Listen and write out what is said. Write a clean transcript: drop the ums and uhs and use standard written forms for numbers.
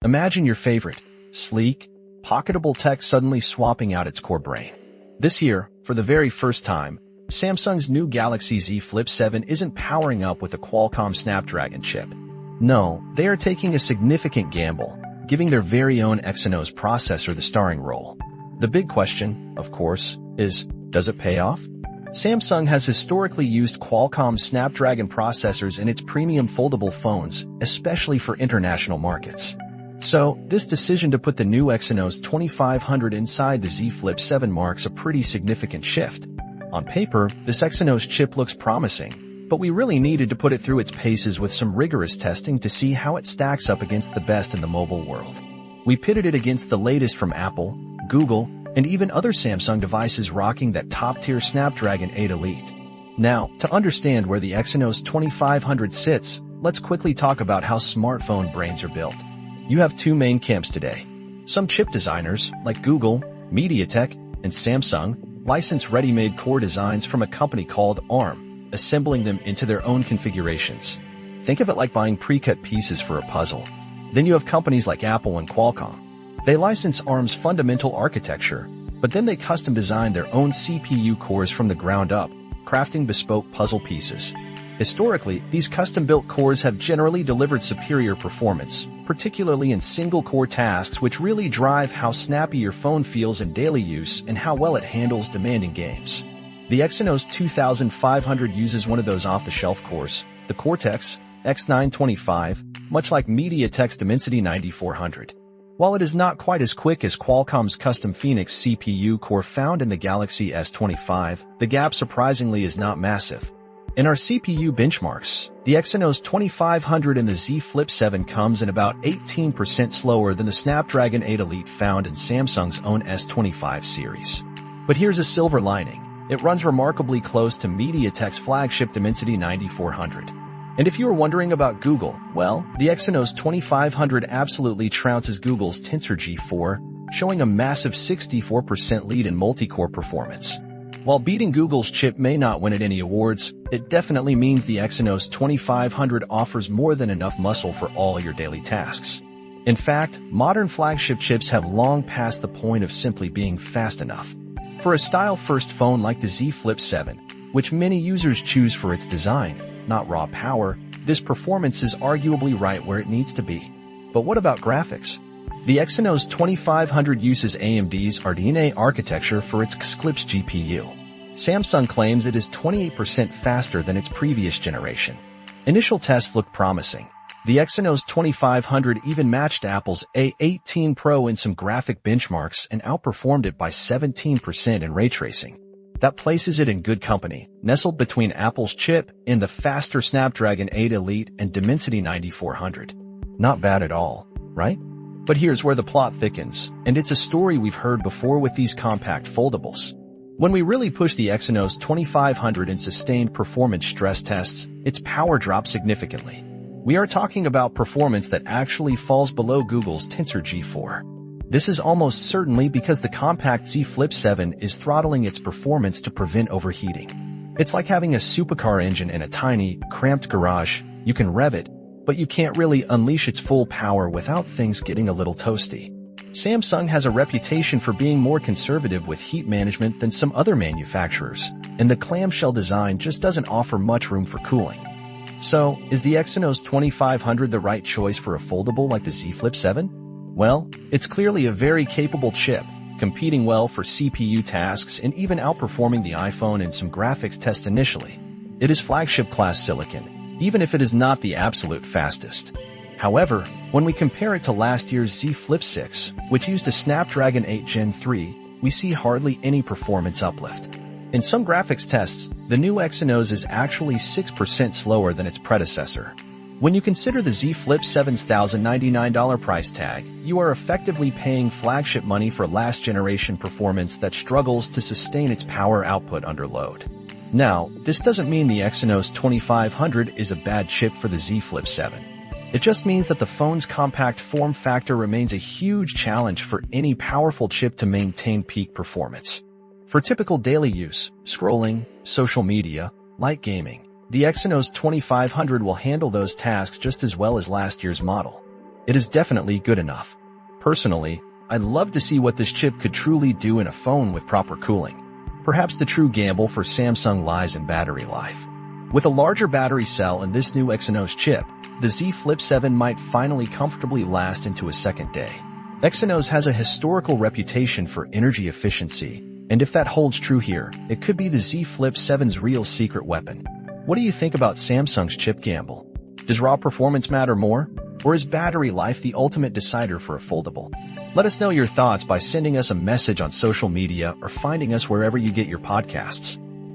Imagine your favorite, sleek, pocketable tech suddenly swapping out its core brain. This year, for the very first time, Samsung's new Galaxy Z Flip 7 isn't powering up with a Qualcomm Snapdragon chip. No, they are taking a significant gamble, giving their very own Exynos processor the starring role. The big question, of course, is, does it pay off? Samsung has historically used Qualcomm Snapdragon processors in its premium foldable phones, especially for international markets. So, this decision to put the new Exynos 2500 inside the Z Flip 7 marks a pretty significant shift. On paper, this Exynos chip looks promising, but we really needed to put it through its paces with some rigorous testing to see how it stacks up against the best in the mobile world. We pitted it against the latest from Apple, Google, and even other Samsung devices rocking that top-tier Snapdragon 8 Elite. Now, to understand where the Exynos 2500 sits, let's quickly talk about how smartphone brains are built. You have two main camps today. Some chip designers, like Google, MediaTek, and Samsung, license ready-made core designs from a company called ARM, assembling them into their own configurations. Think of it like buying pre-cut pieces for a puzzle. Then you have companies like Apple and Qualcomm. They license ARM's fundamental architecture, but then they custom design their own CPU cores from the ground up, crafting bespoke puzzle pieces. Historically, these custom-built cores have generally delivered superior performance, particularly in single-core tasks which really drive how snappy your phone feels in daily use and how well it handles demanding games. The Exynos 2500 uses one of those off-the-shelf cores, the Cortex X925, much like MediaTek's Dimensity 9400. While it is not quite as quick as Qualcomm's custom Phoenix CPU core found in the Galaxy S25, the gap surprisingly is not massive. In our CPU benchmarks, the Exynos 2500 in the Z Flip 7 comes in about 18% slower than the Snapdragon 8 Elite found in Samsung's own S25 series. But here's a silver lining. It runs remarkably close to MediaTek's flagship Dimensity 9400. And if you were wondering about Google, well, the Exynos 2500 absolutely trounces Google's Tensor G4, showing a massive 64% lead in multi-core performance. While beating Google's chip may not win at any awards, it definitely means the Exynos 2500 offers more than enough muscle for all your daily tasks. In fact, modern flagship chips have long passed the point of simply being fast enough. For a style-first phone like the Z Flip 7, which many users choose for its design, not raw power, this performance is arguably right where it needs to be. But what about graphics? The Exynos 2500 uses AMD's RDNA architecture for its Xclipse GPU. Samsung claims it is 28% faster than its previous generation. Initial tests look promising. The Exynos 2500 even matched Apple's A18 Pro in some graphic benchmarks and outperformed it by 17% in ray tracing. That places it in good company, nestled between Apple's chip and the faster Snapdragon 8 Elite and Dimensity 9400. Not bad at all, right? But here's where the plot thickens, and it's a story we've heard before with these compact foldables. When we really push the Exynos 2500 in sustained performance stress tests, its power drops significantly. We are talking about performance that actually falls below Google's Tensor G4. This is almost certainly because the compact Z Flip 7 is throttling its performance to prevent overheating. It's like having a supercar engine in a tiny, cramped garage. You can rev it, but you can't really unleash its full power without things getting a little toasty. Samsung has a reputation for being more conservative with heat management than some other manufacturers, and the clamshell design just doesn't offer much room for cooling. So, is the Exynos 2500 the right choice for a foldable like the Z Flip 7? Well, it's clearly a very capable chip, competing well for CPU tasks and even outperforming the iPhone in some graphics tests initially. It is flagship-class silicon, even if it is not the absolute fastest. However, when we compare it to last year's Z Flip 6, which used a Snapdragon 8 Gen 3, we see hardly any performance uplift. In some graphics tests, the new Exynos is actually 6% slower than its predecessor. When you consider the Z Flip 7's $1,099 price tag, you are effectively paying flagship money for last-generation performance that struggles to sustain its power output under load. Now, this doesn't mean the Exynos 2500 is a bad chip for the Z Flip 7. It just means that the phone's compact form factor remains a huge challenge for any powerful chip to maintain peak performance. For typical daily use, scrolling, social media, light gaming, the Exynos 2500 will handle those tasks just as well as last year's model. it is definitely good enough. Personally, I'd love to see what this chip could truly do in a phone with proper cooling. Perhaps the true gamble for Samsung lies in battery life. With a larger battery cell and this new Exynos chip, the Z Flip 7 might finally comfortably last into a second day. Exynos has a historical reputation for energy efficiency, and if that holds true here, it could be the Z Flip 7's real secret weapon. What do you think about Samsung's chip gamble? Does raw performance matter more? Or is battery life the ultimate decider for a foldable? Let us know your thoughts by sending us a message on social media or finding us wherever you get your podcasts.